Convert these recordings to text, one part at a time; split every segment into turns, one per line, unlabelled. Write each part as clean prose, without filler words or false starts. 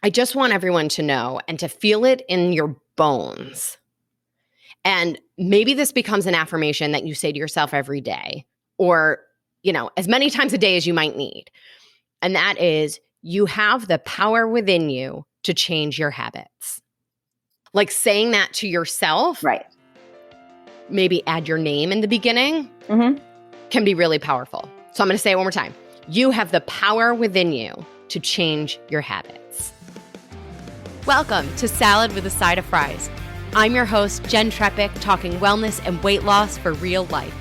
I just want everyone to know and to feel it in your bones. And maybe this becomes an affirmation that you say to yourself every day, or, as many times a day as you might need. And that is, you have the power within you to change your habits. Like saying that to yourself,
Right.
maybe add your name in the beginning,
Mm-hmm.
can be really powerful. So I'm going to say it one more time. You have the power within you to change your habits. Welcome to Salad with a Side of Fries. I'm your host, Jen Trepic, talking wellness and weight loss for real life.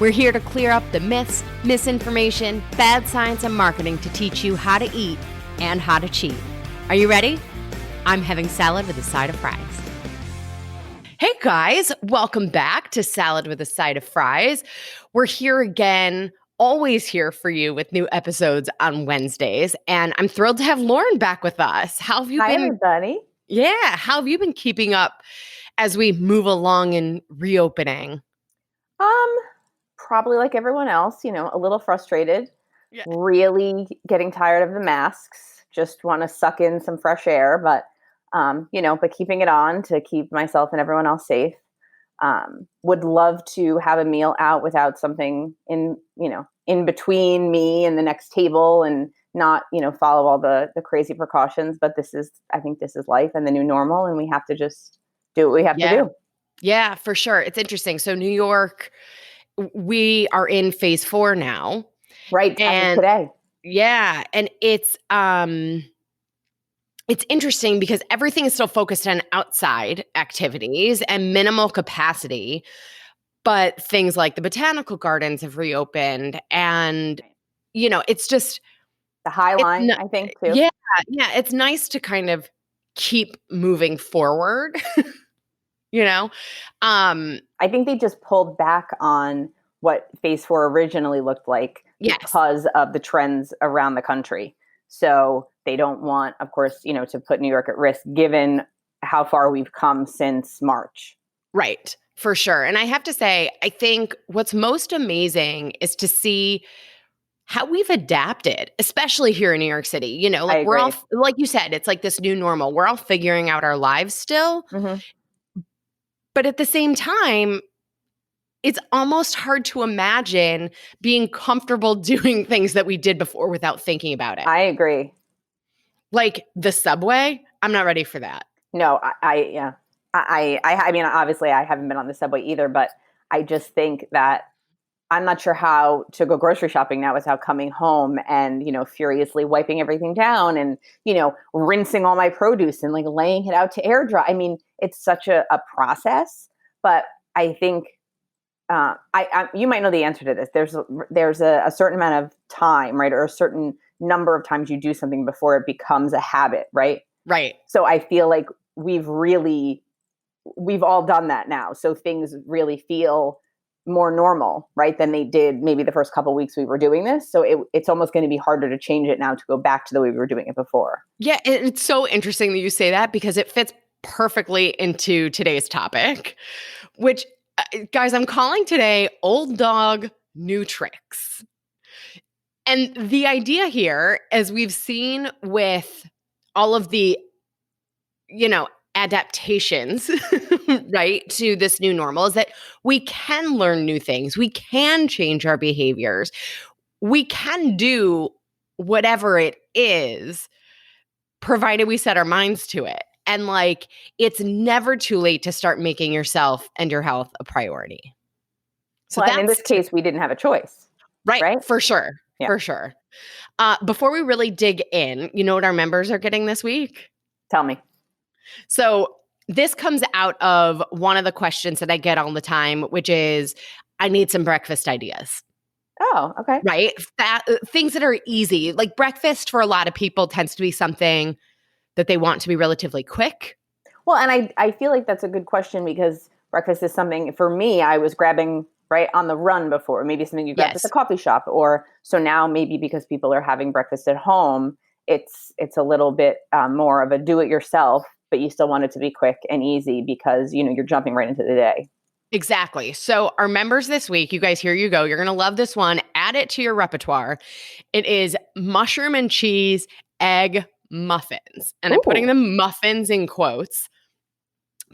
We're here to clear up the myths, misinformation, bad science, and marketing to teach you how to eat and how to cheat. Are you ready? I'm having salad with a side of fries. Hey guys, welcome back to Salad with a Side of Fries. We're here again, always here for you with new episodes on Wednesdays. And I'm thrilled to have Lauren back with us. How have you
Hi,
been?
everybody.
Yeah, how have you been keeping up as we move along in reopening?
Probably like everyone else, a little frustrated,
Yeah.
really getting tired of the masks, just want to suck in some fresh air, but keeping it on to keep myself and everyone else safe. Would love to have a meal out without something in between me and the next table and not, follow all the crazy precautions, but I think this is life and the new normal, and we have to just do what we have to do.
Yeah, for sure. It's interesting. So New York, we are in phase 4 now.
Right. As of
And
today.
yeah, and it's interesting because everything is still focused on outside activities and minimal capacity, but things like the botanical gardens have reopened and it's just
The High
it's
Line, I think, too.
yeah, it's nice to kind of keep moving forward, you know.
I think they just pulled back on what phase 4 originally looked like
Yes.
because of the trends around the country. So they don't want, of course, to put New York at risk given how far we've come since March.
Right, for sure. And I have to say, I think what's most amazing is to see how we've adapted, especially here in New York City.
I
We're all,
agree.
like you said, it's like this new normal. We're all figuring out our lives still.
Mm-hmm.
But at the same time, it's almost hard to imagine being comfortable doing things that we did before without thinking about it.
I agree.
Like the subway, I'm not ready for that.
No, I mean, obviously I haven't been on the subway either, but I just think that I'm not sure how to go grocery shopping now without coming home and, furiously wiping everything down and, rinsing all my produce and like laying it out to air dry. I mean, it's such a process, but I think you might know the answer to this. There's a certain amount of time, right? Or a certain number of times you do something before it becomes a habit, right?
Right.
So I feel like we've all done that now. So things really feel more normal, right, than they did maybe the first couple of weeks we were doing this. So it's almost going to be harder to change it now to go back to the way we were doing it before.
Yeah, and it's so interesting that you say that because it fits perfectly into today's topic, which, guys, I'm calling today Old Dog, New Tricks. And the idea here, as we've seen with all of the, adaptations, right, to this new normal, is that we can learn new things. We can change our behaviors. We can do whatever it is, provided we set our minds to it. And it's never too late to start making yourself and your health a priority. So
and in this case, we didn't have a choice. Right?
For sure.
Yeah.
For sure. Before we really dig in, you know what our members are getting this week?
Tell me.
So this comes out of one of the questions that I get all the time, which is, I need some breakfast ideas.
Oh, okay.
Right? Things that are easy. Like breakfast for a lot of people tends to be something that they want to be relatively quick.
Well, and I feel like that's a good question because breakfast is something, for me, I was grabbing right on the run before, maybe something you grab at the coffee shop, or so now maybe because people are having breakfast at home, it's a little bit more of a do-it-yourself, but you still want it to be quick and easy because, you're jumping right into the day.
Exactly. So our members this week, you guys, here you go. You're going to love this one. Add it to your repertoire. It is mushroom and cheese egg muffins. And I'm putting
Ooh.
the muffins in quotes,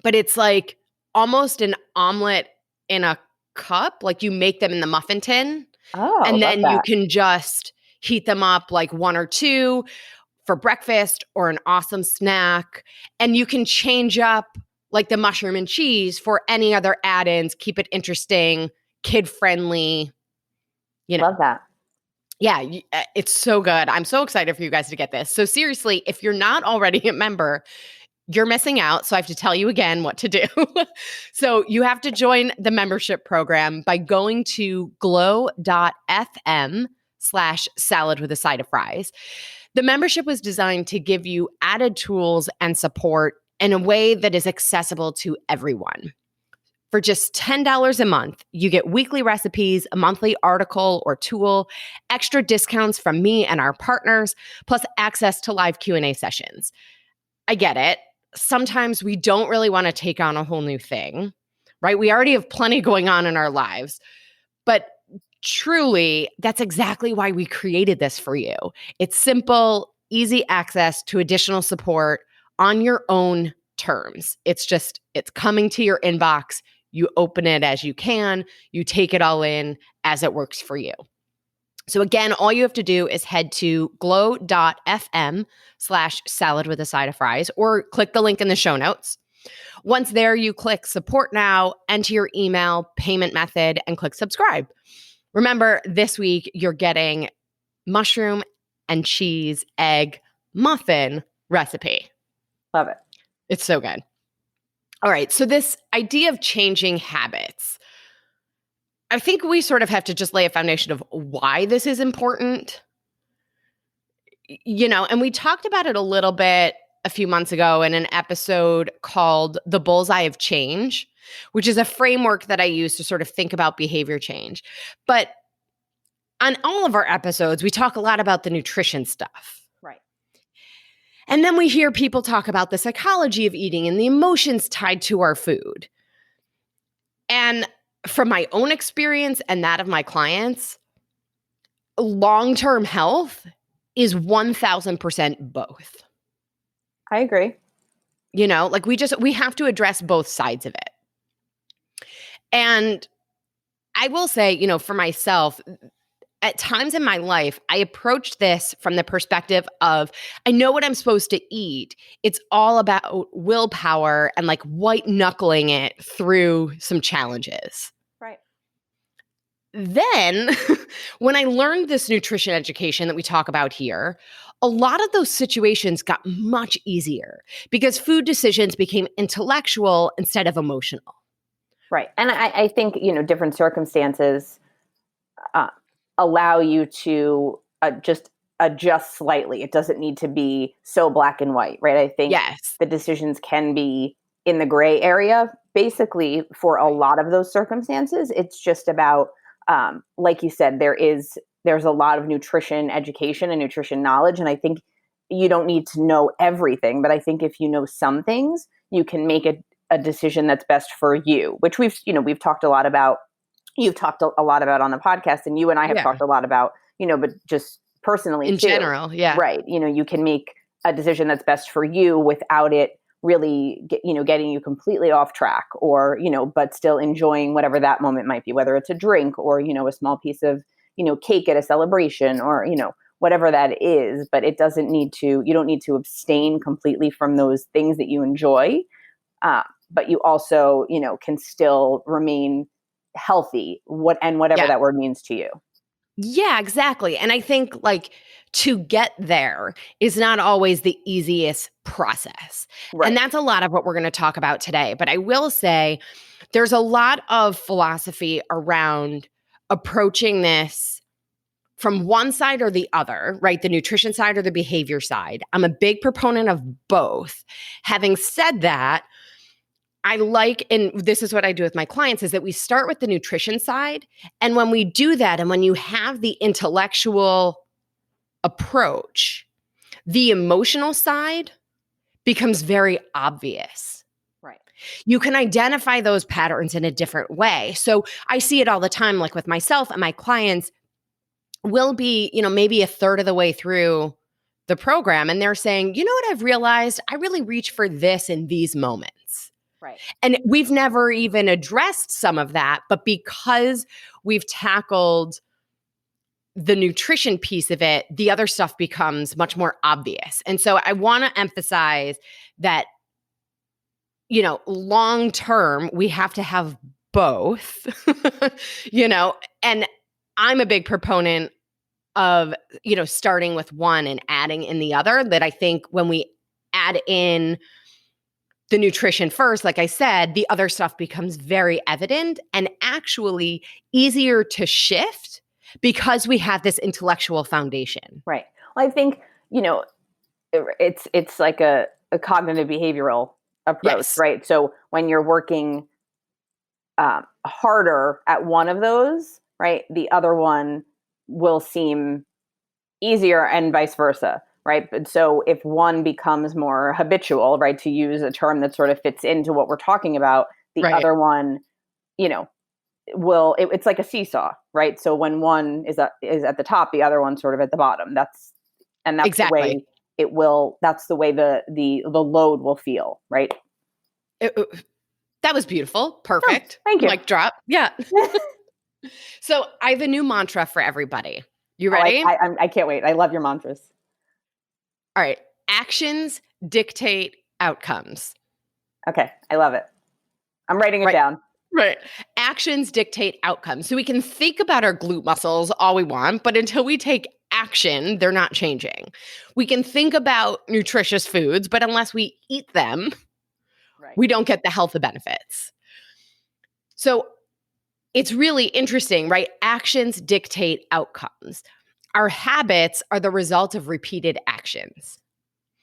but it's like almost an omelet in a cup. Like you make them in the muffin tin,
Oh,
and
love
then you
that.
can just heat them up like one or two for breakfast or an awesome snack. And you can change up like the mushroom and cheese for any other add-ins, keep it interesting, kid-friendly, you know.
Love that.
Yeah, it's so good. I'm so excited for you guys to get this. So seriously, if you're not already a member, you're missing out. So I have to tell you again what to do. So you have to join the membership program by going to glow.fm/salad with a side of fries. The membership was designed to give you added tools and support in a way that is accessible to everyone. For just $10 a month, you get weekly recipes, a monthly article or tool, extra discounts from me and our partners, plus access to live Q&A sessions. I get it. Sometimes we don't really want to take on a whole new thing, right? We already have plenty going on in our lives. But truly, that's exactly why we created this for you. It's simple, easy access to additional support on your own terms. It's coming to your inbox. You open it as you can. You take it all in as it works for you. So again, all you have to do is head to glow.fm/salad with a side of fries or click the link in the show notes. Once there, you click support now, enter your email, payment method, and click subscribe. Remember, this week you're getting mushroom and cheese egg muffin recipe.
Love it.
It's so good. All right, so this idea of changing habits, I think we sort of have to just lay a foundation of why this is important. And we talked about it a little bit a few months ago in an episode called The Bullseye of Change, which is a framework that I use to sort of think about behavior change. But on all of our episodes, we talk a lot about the nutrition stuff.
Right.
And then we hear people talk about the psychology of eating and the emotions tied to our food. And from my own experience and that of my clients, long-term health is 1000% both.
I agree.
Like we have to address both sides of it. And I will say, for myself, at times in my life, I approached this from the perspective of, I know what I'm supposed to eat. It's all about willpower and like white knuckling it through some challenges.
Right.
Then when I learned this nutrition education that we talk about here, a lot of those situations got much easier because food decisions became intellectual instead of emotional.
Right. And I think, different circumstances allow you to just adjust slightly. It doesn't need to be so black and white, right? I think
Yes.
the decisions can be in the gray area. Basically, for a lot of those circumstances, it's just about, like you said, there's a lot of nutrition education and nutrition knowledge. And I think you don't need to know everything, but I think if you know some things, you can make a decision that's best for you, which we've talked a lot about. You've talked a lot about on the podcast, and you and I have talked a lot about, but just personally
in
too.
general. Yeah.
Right. You can make a decision that's best for you without it really getting you completely off track or, but still enjoying whatever that moment might be, whether it's a drink or, a small piece of, cake at a celebration or, whatever that is. But it doesn't need to, you don't need to abstain completely from those things that you enjoy. But you also, can still remain healthy, whatever that word means to you.
Yeah, exactly. And I think like to get there is not always the easiest process.
Right.
And that's a lot of what we're going to talk about today. But I will say there's a lot of philosophy around approaching this from one side or the other, right? The nutrition side or the behavior side. I'm a big proponent of both. Having said that, I like, and this is what I do with my clients, is that we start with the nutrition side. And when we do that, and when you have the intellectual approach, the emotional side becomes very obvious.
Right.
You can identify those patterns in a different way. So I see it all the time, like with myself and my clients will be, maybe a third of the way through the program and they're saying, you know what I've realized? I really reach for this in these moments.
Right.
And we've never even addressed some of that, but because we've tackled the nutrition piece of it, the other stuff becomes much more obvious. And so I want to emphasize that, long term, we have to have both, and I'm a big proponent of, starting with one and adding in the other, that I think when we add in the nutrition first, like I said, the other stuff becomes very evident and actually easier to shift because we have this intellectual foundation.
Right. Well, I think, it's like a cognitive behavioral approach,
Yes.
right? So when you're working harder at one of those, right, the other one will seem easier and vice versa, right? But so if one becomes more habitual, right, to use a term that sort of fits into what we're talking about, the
Right.
other one, it's like a seesaw, right? So when one is at the top, the other one's sort of at the bottom. That's
Exactly.
the way it will. That's the way the load will feel, right?
That was beautiful. Perfect.
Oh, thank you.
Mic drop. Yeah. So I have a new mantra for everybody. You ready?
I can't wait. I love your mantras.
All right. Actions dictate outcomes.
Okay. I love it. I'm writing it down.
Right. Actions dictate outcomes. So we can think about our glute muscles all we want, but until we take action, they're not changing. We can think about nutritious foods, but unless we eat them, we don't get the health benefits. So it's really interesting, right? Actions dictate outcomes. Our habits are the result of repeated actions.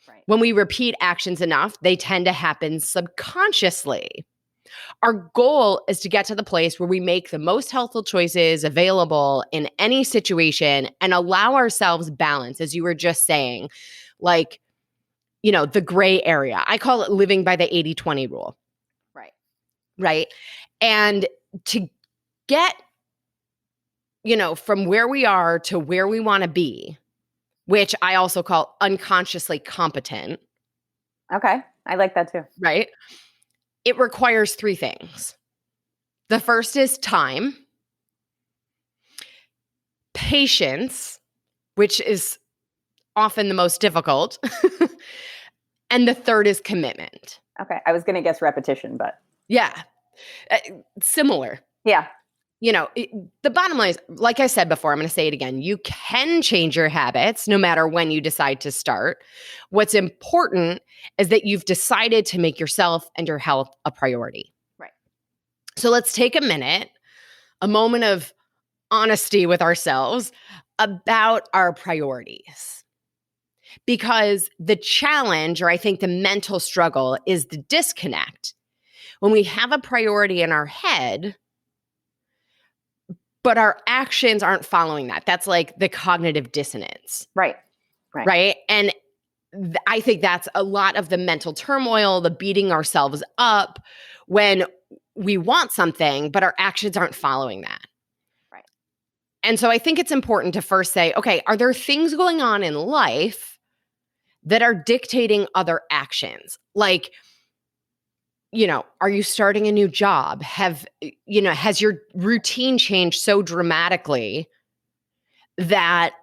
Right.
When we repeat actions enough, they tend to happen subconsciously. Our goal is to get to the place where we make the most healthful choices available in any situation and allow ourselves balance, as you were just saying, like, the gray area. I call it living by the 80-20 rule.
Right.
Right. And to get, from where we are to where we want to be, which I also call unconsciously competent.
Okay. I like that too.
Right. It requires three things. The first is time, patience, which is often the most difficult, and the third is commitment.
Okay. I was going to guess repetition, but.
Yeah. Similar.
Yeah.
The bottom line is, like I said before, I'm going to say it again. You can change your habits no matter when you decide to start. What's important is that you've decided to make yourself and your health a priority.
Right.
So let's take a moment of honesty with ourselves about our priorities. Because the challenge, or I think the mental struggle, is the disconnect. When we have a priority in our head, but our actions aren't following that. That's like the cognitive dissonance.
Right.
And I think that's a lot of the mental turmoil, the beating ourselves up when we want something, but our actions aren't following that.
Right.
And so I think it's important to first say, okay, are there things going on in life that are dictating other actions? Like, are you starting a new job? Has your routine changed so dramatically that,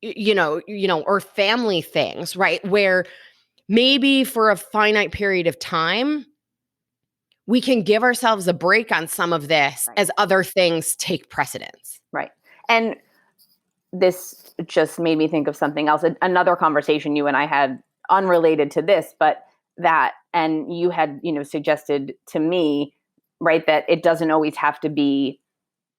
or family things, right? Where maybe for a finite period of time, we can give ourselves a break on some of this as other things take precedence.
Right. And this just made me think of something else. Another conversation you and I had unrelated to this, but and you had, suggested to me, right, that it doesn't always have to be,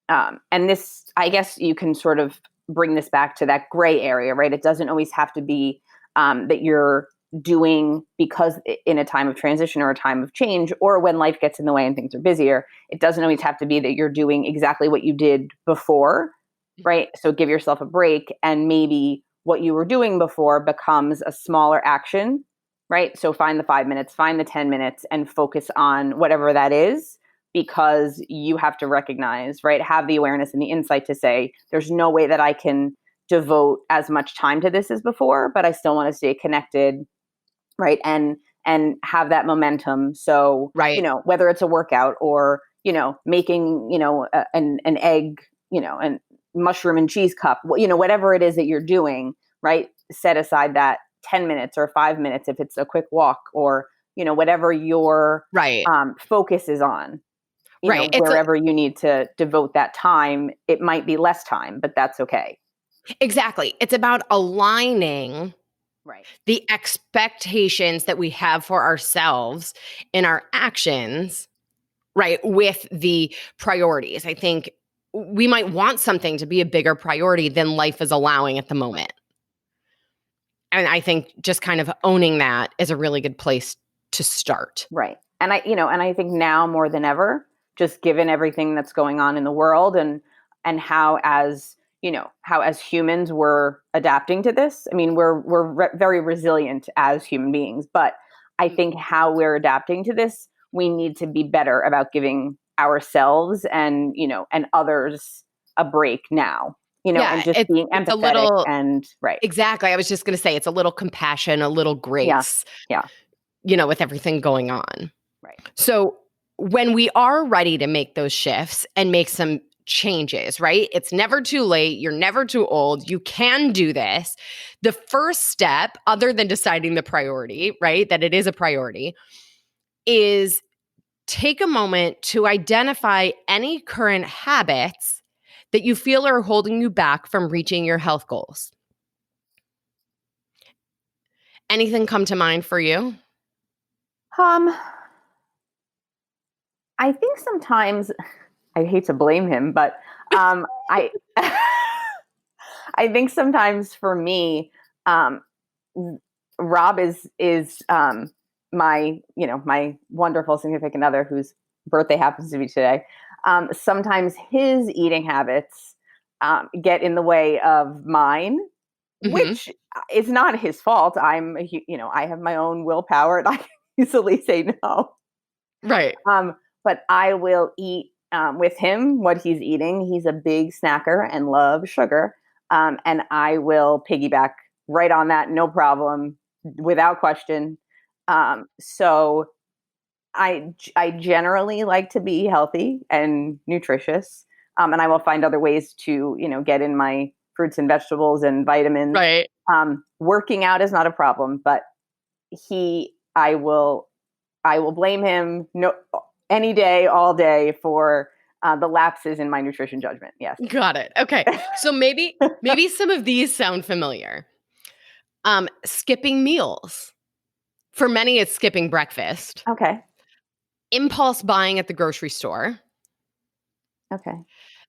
and this, I guess you can sort of bring this back to that gray area, right? It doesn't always have to be that you're doing because in a time of transition or a time of change, or when life gets in the way and things are busier, it doesn't always have to be that you're doing exactly what you did before, right? So give yourself a break, and maybe what you were doing before becomes a smaller action, right? So find the 5 minutes, find the 10 minutes, and focus on whatever that is, because you have to recognize, right? Have the awareness and the insight to say, there's no way that I can devote as much time to this as before, but I still want to stay connected, right? And have that momentum. So,
Right.
whether it's a workout or, making, an egg, and mushroom and cheese cup, whatever it is that you're doing, right? Set aside that 10 minutes or 5 minutes if it's a quick walk, or, whatever your
Right.
focus is on,
Right.
wherever you need to devote that time. It might be less time, but that's okay.
Exactly. It's about aligning
Right.
the expectations that we have for ourselves in our actions, right, with the priorities. I think we might want something to be a bigger priority than life is allowing at the moment. And I think just kind of owning that is a really good place to start.
Right. And I think now more than ever, just given everything that's going on in the world, and how as humans we're adapting to this. I mean, we're very resilient as human beings, but I think how we're adapting to this, we need to be better about giving ourselves and others a break now, and
Yeah,
just being
it's a
empathetic
little
and right.
exactly. I was just going to say it's a little compassion, a little
Yeah.
grace,
Yeah.
with everything going on.
Right.
So when we are ready to make those shifts and make some changes, right? It's never too late. You're never too old. You can do this. The first step, other than deciding the priority, right? That it is a priority, is take a moment to identify any current habits that you feel are holding you back from reaching your health goals. Anything come to mind for you?
Um, I think sometimes I hate to blame him, but I I think sometimes for me, um, Rob is my wonderful significant other whose birthday happens to be today. Sometimes his eating habits get in the way of mine,
Mm-hmm.
which is not his fault. I have my own willpower, and I can easily say no.
Right.
But I will eat with him what he's eating. He's a big snacker and loves sugar. And I will piggyback right on that, no problem, without question. So I generally like to be healthy and nutritious. And I will find other ways to, get in my fruits and vegetables and vitamins.
Right.
Working out is not a problem, but he, I will blame him any day, all day for the lapses in my nutrition judgment. Yes.
Got it. Okay. So maybe some of these sound familiar. Skipping meals. For many, it's skipping breakfast.
Okay.
Impulse buying at the grocery store.
Okay.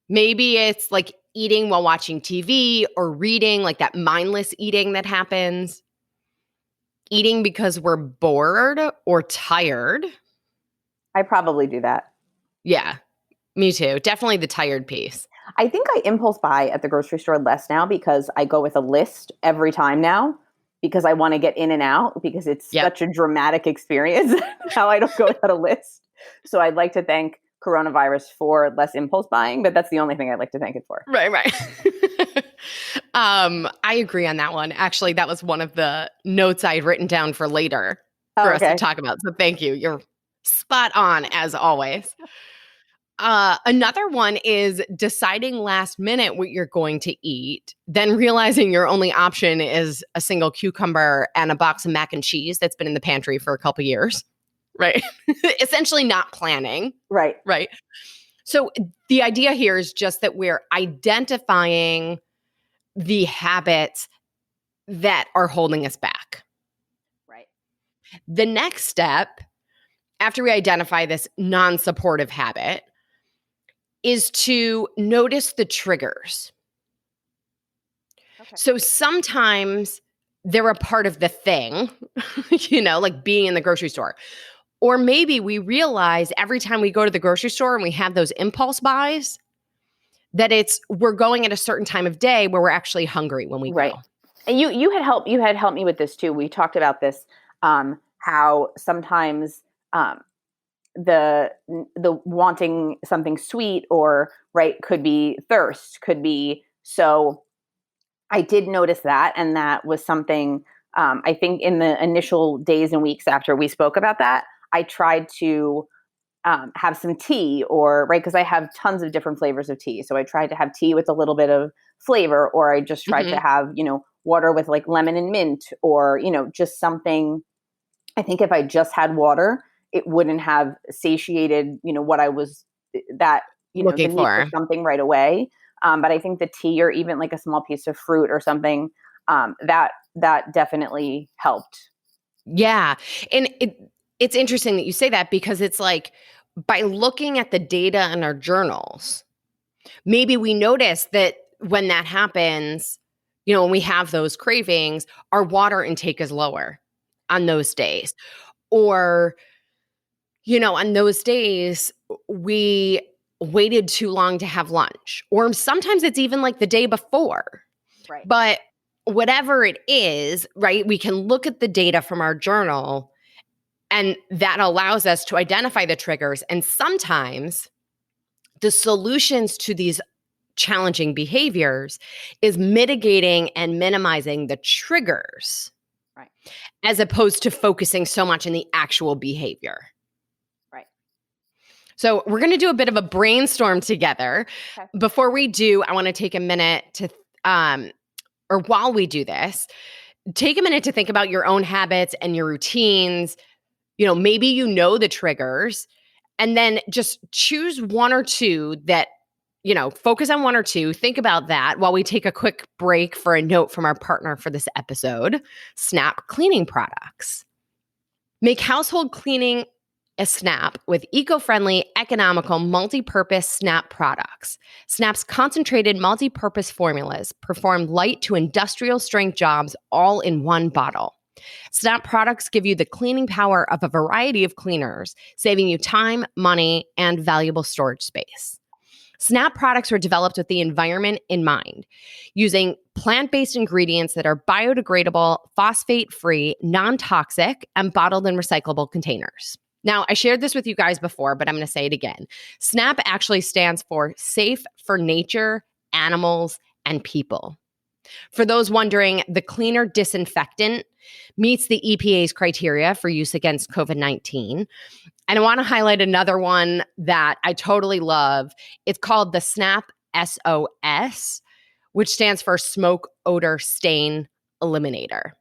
Maybe it's like eating while watching TV or reading, like that mindless eating that happens. Eating because we're bored or tired.
I probably do that.
Yeah, me too. Definitely the tired piece.
I think I impulse buy at the grocery store less now because I go with a list every time now, because I want to get in and out, because it's
Yep.
such a dramatic experience. Now I don't go without a list. So I'd like to thank coronavirus for less impulse buying, but that's the only thing I'd like to thank it for.
Right. I agree on that one. Actually, that was one of the notes I had written down for later for us to talk about. So thank you. You're spot on as always. Another one is deciding last minute what you're going to eat, then realizing your only option is a single cucumber and a box of mac and cheese that's been in the pantry for a couple years, right? Essentially not planning.
Right.
Right. So the idea here is just that we're identifying the habits that are holding us back.
Right.
The next step, after we identify this non-supportive habit, is to notice the triggers.
Okay.
So sometimes they're a part of the thing, like being in the grocery store. Or maybe we realize every time we go to the grocery store and we have those impulse buys, that we're going at a certain time of day where we're actually hungry when we
Right.
go.
And you had helped me with this too. We talked about this, how sometimes the wanting something sweet, or right, could be thirst, could be so I did notice that, and that was something, I think in the initial days and weeks after we spoke about that, I tried to have some tea, or right, because I have tons of different flavors of tea. So I tried to have tea with a little bit of flavor, or I just tried to
Mhm.
have, water with like lemon and mint, or, just something. I think if I just had water, it wouldn't have satiated, what I was that, the
Looking
need for
for.
something right away. But I think the tea, or even like a small piece of fruit or something, that definitely helped.
Yeah. And it's interesting that you say that, because it's like, by looking at the data in our journals, maybe we notice that when that happens, when we have those cravings, our water intake is lower on those days. Or, on those days, we waited too long to have lunch. Or sometimes it's even like the day before.
Right.
But whatever it is, right, we can look at the data from our journal, and that allows us to identify the triggers. And sometimes the solutions to these challenging behaviors is mitigating and minimizing the triggers,
Right.
as opposed to focusing so much in the actual behavior.
Right.
So we're going to do a bit of a brainstorm together.
Okay.
Before we do, I want to take a minute to, or while we do this, take a minute to think about your own habits and your routines. Maybe the triggers, and then just choose one or two that, focus on one or two. Think about that while we take a quick break for a note from our partner for this episode, Snap Cleaning Products. Make household cleaning a snap with eco-friendly, economical, multi-purpose Snap products. Snap's concentrated multi-purpose formulas perform light to industrial strength jobs all in one bottle. Snap products give you the cleaning power of a variety of cleaners, saving you time, money, and valuable storage space. Snap products are developed with the environment in mind, using plant-based ingredients that are biodegradable, phosphate-free, non-toxic, and bottled in recyclable containers. Now, I shared this with you guys before, but I'm going to say it again. SNAP actually stands for Safe for Nature, Animals, and People. For those wondering, the cleaner disinfectant meets the EPA's criteria for use against COVID-19. And I want to highlight another one that I totally love. It's called the Snap SOS, which stands for Smoke Odor Stain Eliminator.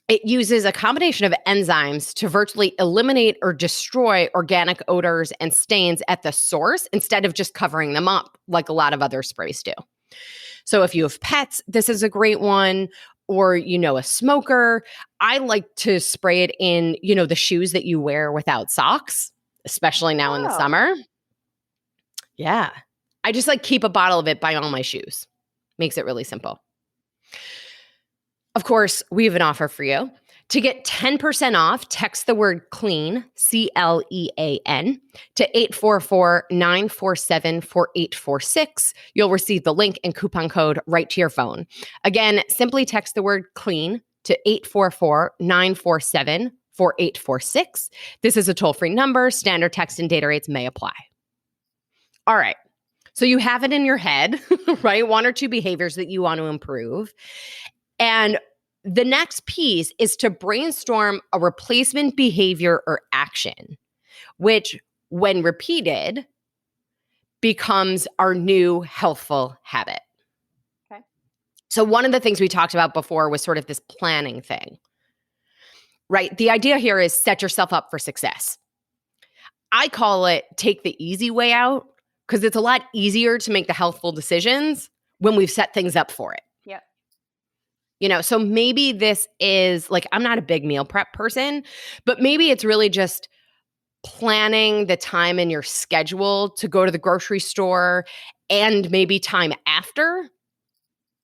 It uses a combination of enzymes to virtually eliminate or destroy organic odors and stains at the source, instead of just covering them up like a lot of other sprays do. So if you have pets, this is a great one. Or, a smoker. I like to spray it in, the shoes that you wear without socks, especially now in the
Oh,
summer. Yeah. I just keep a bottle of it by all my shoes. Makes it really simple. Of course, we have an offer for you. To get 10% off, text the word CLEAN, CLEAN, to 844-947-4846. You'll receive the link and coupon code right to your phone. Again, simply text the word CLEAN to 844-947-4846. This is a toll-free number. Standard text and data rates may apply. All right. So you have it in your head, right? One or two behaviors that you want to improve. And the next piece is to brainstorm a replacement behavior or action, which, when repeated, becomes our new healthful habit.
okay.
So one of the things we talked about before was sort of this planning thing, right? The idea here is set yourself up for success. I call it take the easy way out, because it's a lot easier to make the healthful decisions when we've set things up for it.
Yep.
So maybe this is I'm not a big meal prep person, but maybe it's really just planning the time in your schedule to go to the grocery store, and maybe time after.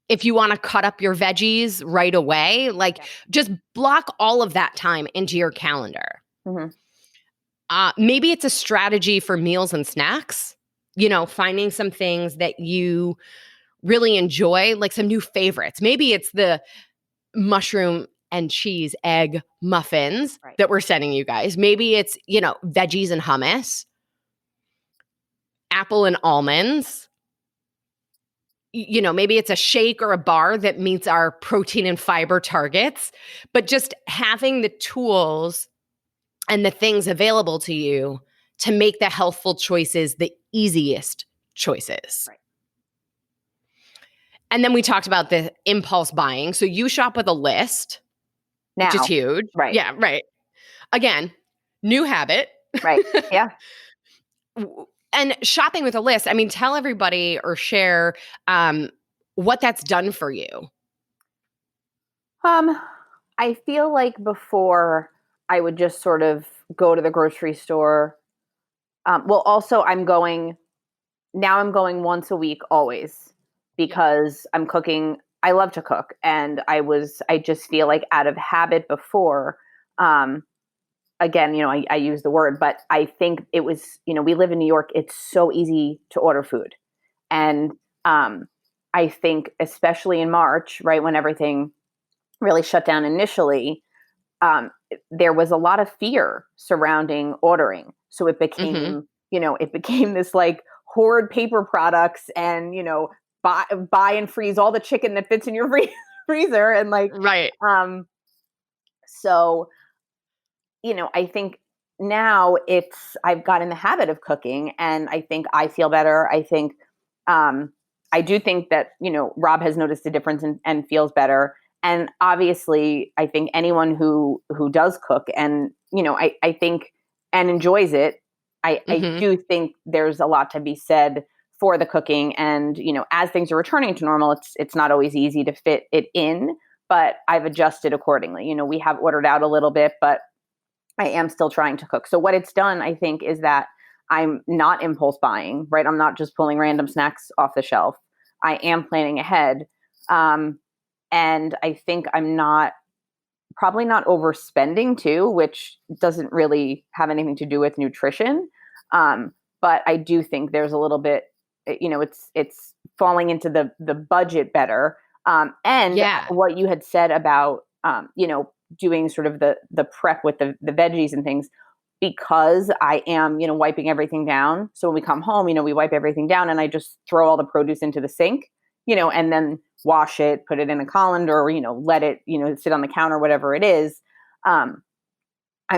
If you want to cut up your veggies right away, just block all of that time into your calendar.
Mm-hmm.
Maybe it's a strategy for meals and snacks, finding some things that you really enjoy, like some new favorites. Maybe it's the mushroom and cheese egg muffins that we're sending you guys. Maybe it's, veggies and hummus, apple and almonds, maybe it's a shake or a bar that meets our protein and fiber targets, but just having the tools and the things available to you to make the healthful choices the easiest choices.
Right.
And then we talked about the impulse buying. So you shop with a list,
Now,
which is huge.
right.
Yeah, right. Again, new habit.
Right. Yeah.
And shopping with a list, I mean, tell everybody or share what that's done for you.
I feel like before I would just sort of go to the grocery store. Also I'm going once a week always because I'm cooking. I love to cook, and I just feel like out of habit before, again, I use the word, but I think it was, we live in New York. It's so easy to order food. And I think especially in March, right, when everything really shut down initially, there was a lot of fear surrounding ordering. So it became, it became this like hoard paper products and, buy and freeze all the chicken that fits in your freezer. And like,
right.
So, I think now I've got in the habit of cooking, and I think I feel better. I think, I do think that, Rob has noticed a difference and feels better. And obviously, I think anyone who does cook and, I think and enjoys it, I do think there's a lot to be said for the cooking. And, as things are returning to normal, it's not always easy to fit it in, but I've adjusted accordingly. We have ordered out a little bit, but I am still trying to cook. So what it's done, I think, is that I'm not impulse buying, right? I'm not just pulling random snacks off the shelf. I am planning ahead. And I think I'm probably not overspending too, which doesn't really have anything to do with nutrition. But I do think there's a little bit, it's falling into the budget better. And what you had said about, doing sort of the prep with the veggies and things, because I am, wiping everything down. So when we come home, we wipe everything down, and I just throw all the produce into the sink, and then wash it, put it in a colander, or, let it, sit on the counter, whatever it is. I'm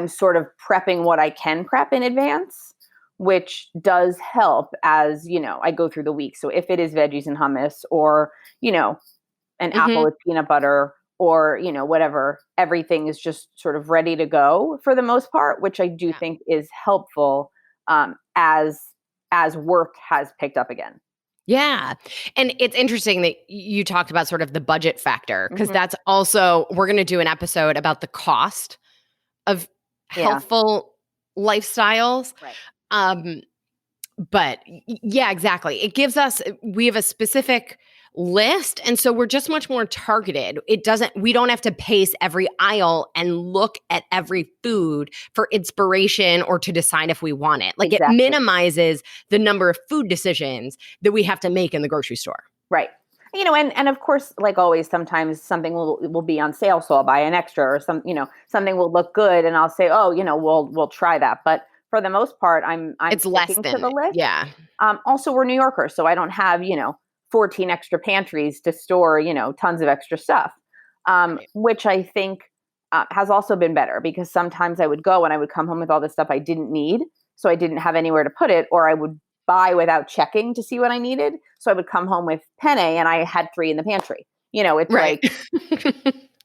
sort of prepping what I can prep in advance, which does help as, I go through the week. So if it is veggies and hummus, or, an apple with peanut butter, or, whatever, everything is just sort of ready to go for the most part, which I do think is helpful as work has picked up again.
Yeah. And it's interesting that you talked about sort of the budget factor, because that's also, we're going to do an episode about the cost of healthful lifestyles.
Right.
But yeah, exactly. It gives us, we have a specific list, and so we're just much more targeted. We don't have to pace every aisle and look at every food for inspiration or to decide if we want it. Like It minimizes the number of food decisions that we have to make in the grocery store.
Right. And of course, like always, sometimes something will be on sale, so I'll buy an extra, or something will look good, and I'll say, oh, we'll try that. But for the most part, I'm sticking to the list.
Yeah.
Also, we're New Yorkers, so I don't have 14 extra pantries to store tons of extra stuff, which I think has also been better, because sometimes I would go and I would come home with all this stuff I didn't need, so I didn't have anywhere to put it, or I would buy without checking to see what I needed. So I would come home with penne and I had 3 in the pantry. It's
right.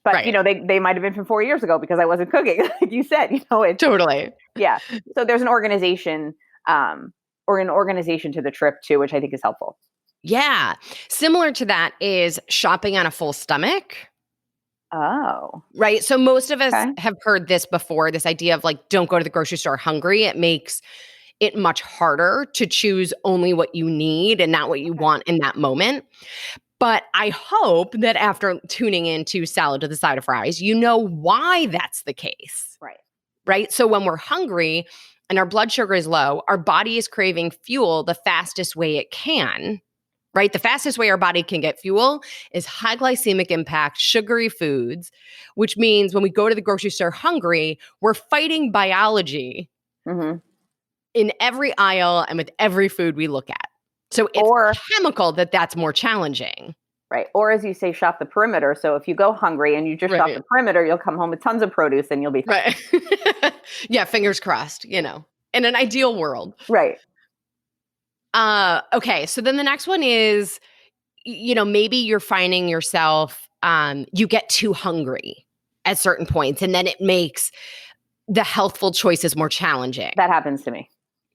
But they might have been from 4 years ago because I wasn't cooking, like you said. It's
totally.
Yeah. So there's an organization to the trip too, which I think is helpful.
Yeah. Similar to that is shopping on a full stomach.
Oh.
Right. So most of us have heard this before, this idea of like, don't go to the grocery store hungry. It makes it much harder to choose only what you need and not what you want in that moment. But I hope that after tuning into Salad to the Side of Fries, you know why that's the case.
Right.
Right. So when we're hungry and our blood sugar is low, our body is craving fuel the fastest way it can. Right. The fastest way our body can get fuel is high glycemic impact, sugary foods, which means when we go to the grocery store hungry, we're fighting biology in every aisle and with every food we look at. So it's
Or
chemical that's more challenging.
right. Or as you say, shop the perimeter. So if you go hungry and you just shop the
Right.
perimeter, you'll come home with tons of produce and you'll be fine.
Right. Yeah, fingers crossed, in an ideal world.
Right.
Okay, so then the next one is, maybe you're finding yourself, you get too hungry at certain points, and then it makes the healthful choices more challenging.
That happens to me.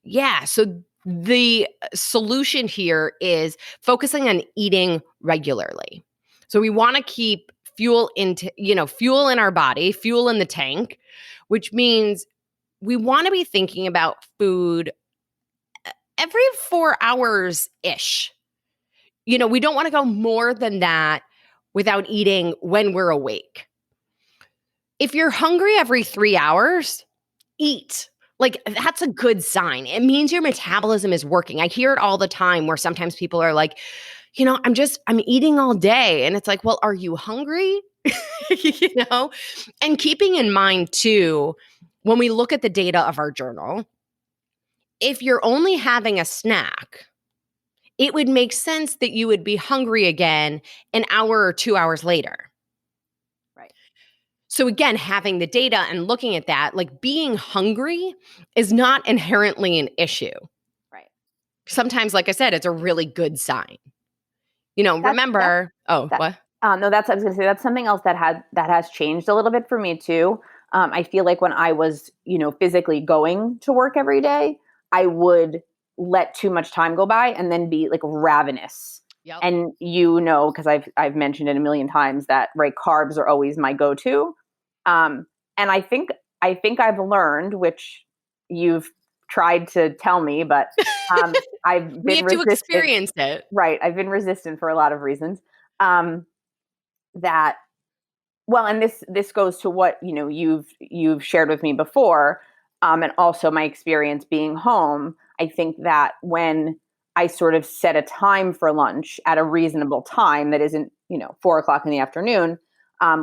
Yeah. So the solution here is focusing on eating regularly. So we want to keep fuel fuel in our body, fuel in the tank, which means we want to be thinking about food every 4 hours ish. We don't want to go more than that without eating when we're awake. If you're hungry every 3 hours, eat. Like, that's a good sign. It means your metabolism is working. I hear it all the time where sometimes people are like, I'm eating all day. And it's like, well, are you hungry? you know? And keeping in mind, too, when we look at the data of our journal, if you're only having a snack, it would make sense that you would be hungry again an hour or 2 hours later.
Right.
So again, having the data and looking at that, like being hungry is not inherently an issue.
Right.
Sometimes, like I said, it's a really good sign.
That's
Remember,
that.
what?
No, I was going to say that's something else that has changed a little bit for me too. I feel like when I was, physically going to work every day, I would let too much time go by and then be like ravenous.
Yep.
And because I've mentioned it a million times that right carbs are always my go-to. And I think I've learned, which you've tried to tell me, but I've
We
been
have to
resistant.
experience it.
Right, I've been resistant for a lot of reasons. That well, and this goes to what you've shared with me before, and also my experience being home. I think that when I sort of set a time for lunch at a reasonable time that isn't 4 o'clock in the afternoon,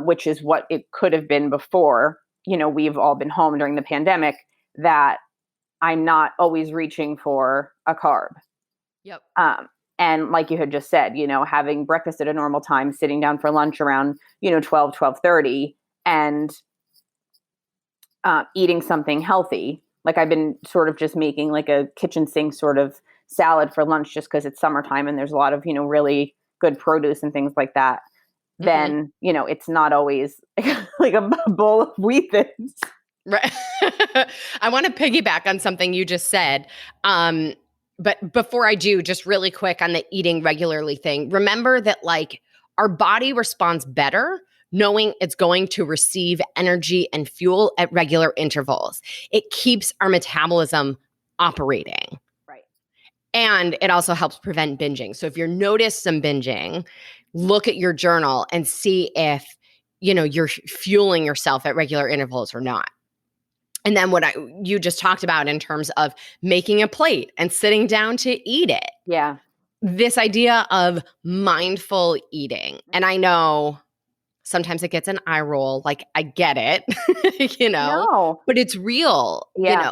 which is what it could have been before. We've all been home during the pandemic. That I'm not always reaching for a carb.
Yep.
And like you had just said, having breakfast at a normal time, sitting down for lunch around, 12:30, and eating something healthy. Like I've been sort of just making like a kitchen sink sort of salad for lunch just because it's summertime and there's a lot of, really good produce and things like that.
Mm-hmm.
Then, it's not always like a bowl of wheat thins.
Right. I want to piggyback on something you just said. But before I do, just really quick on the eating regularly thing, remember that like our body responds better knowing it's going to receive energy and fuel at regular intervals. It keeps our metabolism operating.
Right.
And it also helps prevent binging. So if you're notice some binging, look at your journal and see if, you're fueling yourself at regular intervals or not. And then what you just talked about in terms of making a plate and sitting down to eat it.
Yeah.
This idea of mindful eating. And I know sometimes it gets an eye roll. Like, I get it,
No.
but it's real.
Yeah,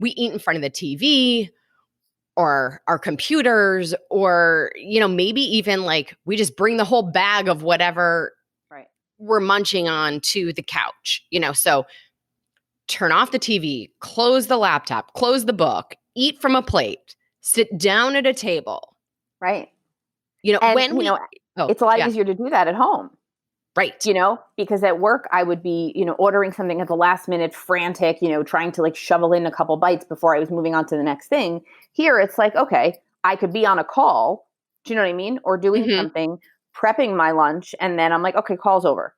We eat in front of the TV or our computers or, maybe even like we just bring the whole bag of whatever
right.
we're munching on to the couch, so turn off the TV, close the laptop, close the book, eat from a plate, sit down at a table.
Right.
And,
it's a lot easier to do that at home.
Right.
Because at work I would be, ordering something at the last minute, frantic, trying to like shovel in a couple bites before I was moving on to the next thing. Here it's like, okay, I could be on a call, do you know what I mean? Or doing something, prepping my lunch, and then I'm like, okay, call's over,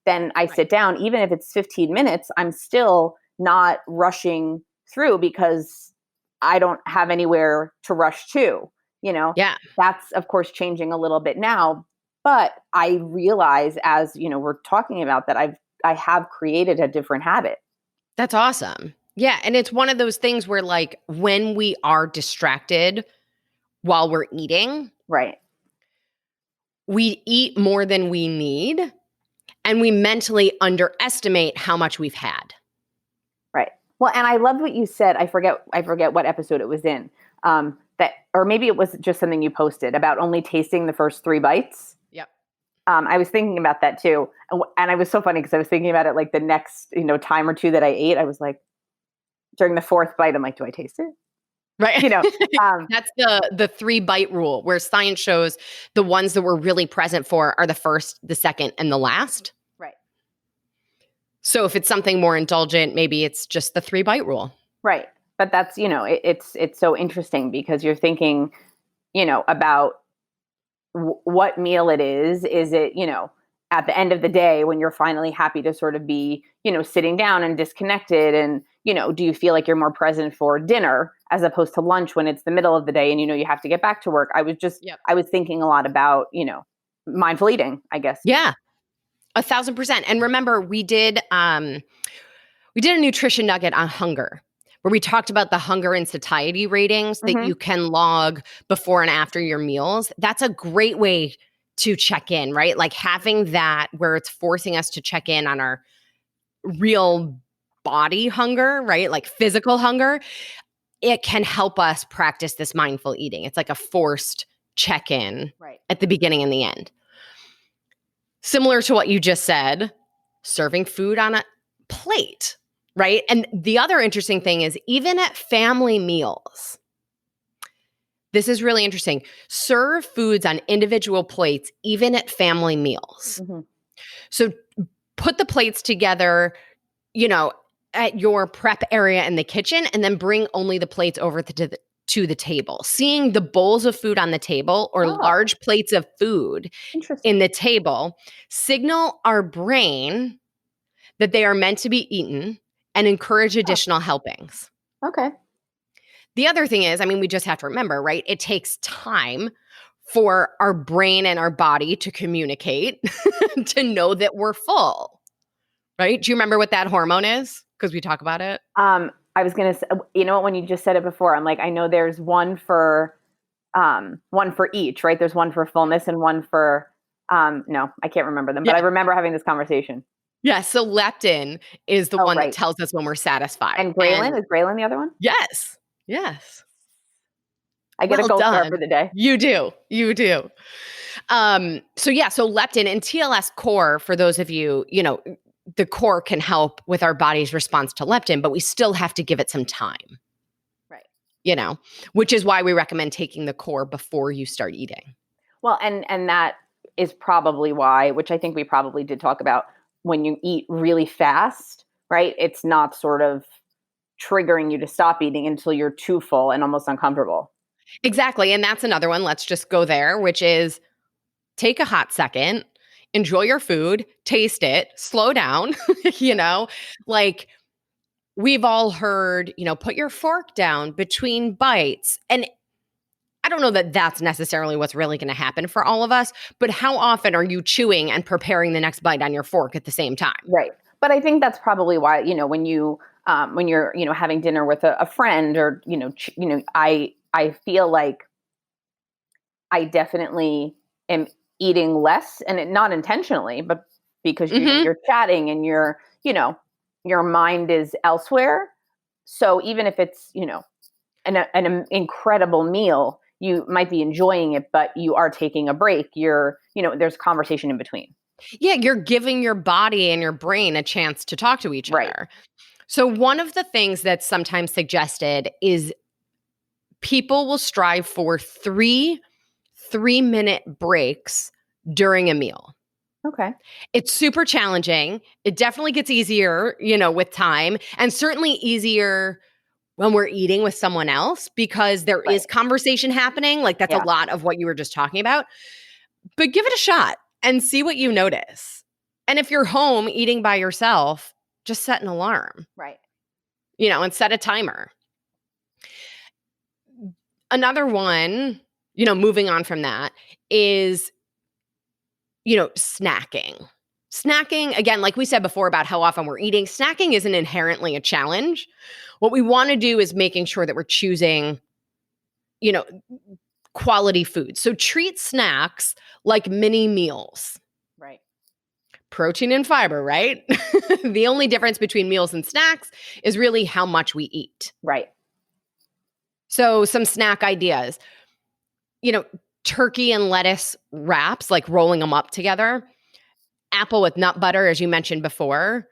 then I sit down, even if it's 15 minutes, I'm still not rushing through because I don't have anywhere to rush to,
Yeah.
That's of course changing a little bit now, but I realize as, we're talking about that I have created a different habit.
That's awesome. Yeah. And it's one of those things where like when we are distracted while we're eating,
right,
we eat more than we need. And we mentally underestimate how much we've had.
Right. Well, and I love what you said. I forget what episode it was in. that, or maybe it was just something you posted about only tasting the first 3 bites.
Yep.
I was thinking about that too. And I was so funny because I was thinking about it like the next, time or two that I ate, I was like, during the 4th bite, I'm like, do I taste it?
Right.
Um,
That's the 3-bite rule, where science shows the ones that we're really present for are the first, the second, and the last.
right.
So if it's something more indulgent, maybe it's just the 3-bite rule.
Right. But that's, it's so interesting because you're thinking, about what meal it is. Is it, at the end of the day when you're finally happy to sort of be, sitting down and disconnected, and, do you feel like you're more present for dinner as opposed to lunch when it's the middle of the day and, you have to get back to work? I was thinking a lot about, mindful eating, I guess.
Yeah, 1,000%. And remember, we did a nutrition nugget on hunger, where we talked about the hunger and satiety ratings that you can log before and after your meals. That's a great way to check in, right? Like having that where it's forcing us to check in on our real body hunger, right? Like physical hunger. It can help us practice this mindful eating. It's like a forced check-in at the beginning and the end. Similar to what you just said, serving food on a plate, right? And the other interesting thing is, even at family meals, this is really interesting. Serve foods on individual plates, even at family meals. So put the plates together, at your prep area in the kitchen, and then bring only the plates over to the table. Seeing the bowls of food on the table or large plates of food in the table signal our brain that they are meant to be eaten and encourage additional helpings.
Okay.
The other thing is, we just have to remember, right? It takes time for our brain and our body to communicate to know that we're full, right? Do you remember what that hormone is? Because we talk about it.
I was going to say, when you just said it before, I'm like, I know there's one for each, right? There's one for fullness and one for, no, I can't remember them, but I remember having this conversation.
Yeah. So leptin is the one that tells us when we're satisfied.
And ghrelin, is ghrelin the other one?
Yes. Yes.
I get a gold star for the day.
You do. So leptin and TLS core, for those of you, the core can help with our body's response to leptin, but we still have to give it some time. Right. Which is why we recommend taking the core before you start eating.
Well, and that is probably why, which I think we probably did talk about, when you eat really fast, right? It's not sort of triggering you to stop eating until you're too full and almost uncomfortable. Exactly.
And that's another one. Let's just go there, which is take a hot second, enjoy your food, taste it, slow down, like we've all heard, put your fork down between bites. And I don't know that that's necessarily what's really going to happen for all of us, but how often are you chewing and preparing the next bite on your fork at the same time?
Right. But I think that's probably why, when you're, having dinner with a friend, or, I feel like I definitely am eating less, and not intentionally, but because you're chatting and your mind is elsewhere. So even if it's, an incredible meal, you might be enjoying it, but you are taking a break. There's conversation in between.
Yeah, you're giving your body and your brain a chance to talk to each other. So one of the things that's sometimes suggested is people will strive for 3-minute breaks during a meal.
Okay.
It's super challenging. It definitely gets easier, with time, and certainly easier when we're eating with someone else, because there is conversation happening. Like that's a lot of what you were just talking about. But give it a shot and see what you notice. And if you're home eating by yourself, just set an alarm.
Right.
And set a timer. Another one, moving on from that, is, snacking. Snacking, again, like we said before about how often we're eating, snacking isn't inherently a challenge. What we want to do is making sure that we're choosing, quality food. So treat snacks like mini meals.
Right.
Protein and fiber, right? The only difference between meals and snacks is really how much we eat.
Right.
So some snack ideas, turkey and lettuce wraps, like rolling them up together. Apple with nut butter, as you mentioned before.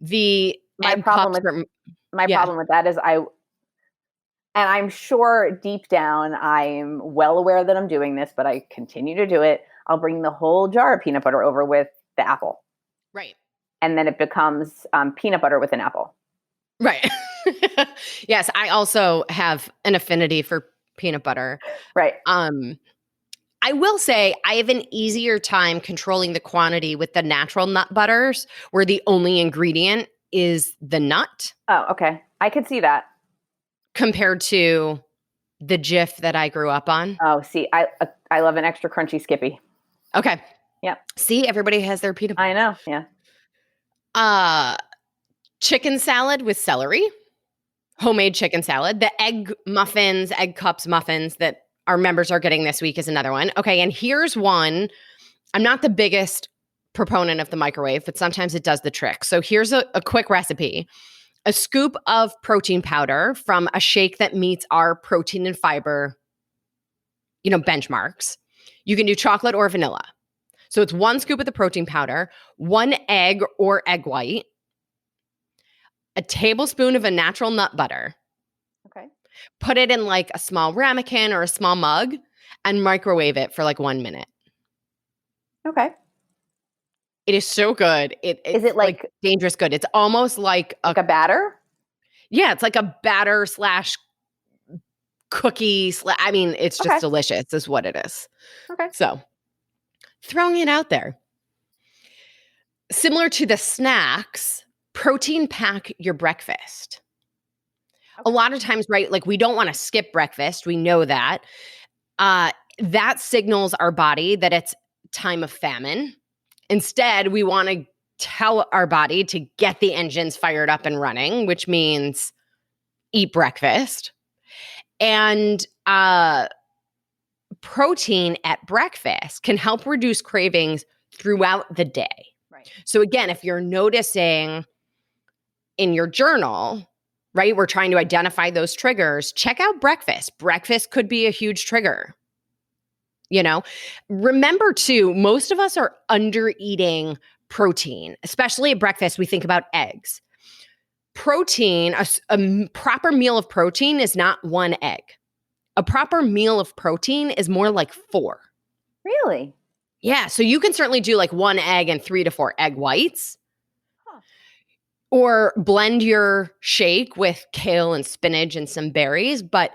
The
My
egg
problem
puffs.
with my
Yeah.
problem with that is and I'm sure deep down I'm well aware that I'm doing this, but I continue to do it. I'll bring the whole jar of peanut butter over with the apple.
Right.
And then it becomes peanut butter with an apple.
Right. Yes, I also have an affinity for peanut butter.
Right.
I will say I have an easier time controlling the quantity with the natural nut butters where the only ingredient is the nut
Oh, okay. I could see that.
compared to the Jif that I grew up on.
Oh, see, I love an extra crunchy Skippy.
Okay.
Yep.
See, everybody has their peanut butter.
I know. Yeah.
Chicken salad with celery, homemade chicken salad. The egg muffins, egg cups muffins that our members are getting this week is another one. Okay, and here's one. I'm not the biggest proponent of the microwave, but sometimes it does the trick. So here's a quick recipe. A scoop of protein powder from a shake that meets our protein and fiber, benchmarks. You can do chocolate or vanilla. So it's 1 scoop of the protein powder, 1 egg or egg white, a tablespoon of a natural nut butter.
Okay.
Put it in like a small ramekin or a small mug and microwave it for like 1 minute.
Okay.
It is so good. It's
Is it like
dangerous good. It's almost like
a batter?
Yeah, it's like a batter / cookie. I mean, it's just
Okay.
delicious is what it is.
Okay.
So throwing it out there. Similar to the snacks, protein pack your breakfast.
Okay.
A lot of times, right, like we don't want to skip breakfast. We know that. That signals our body that it's time of famine. Instead, we want to tell our body to get the engines fired up and running, which means eat breakfast. And protein at breakfast can help reduce cravings throughout the day.
Right.
So again, if you're noticing in your journal, right, we're trying to identify those triggers, check out breakfast. Breakfast could be a huge trigger. Remember too, most of us are under eating protein, especially at breakfast. We think about eggs. Protein, a proper meal of protein is not 1 egg. A proper meal of protein is more like 4.
Really?
Yeah. So you can certainly do like 1 egg and 3 to 4 egg whites. Or blend your shake with kale and spinach and some berries. But,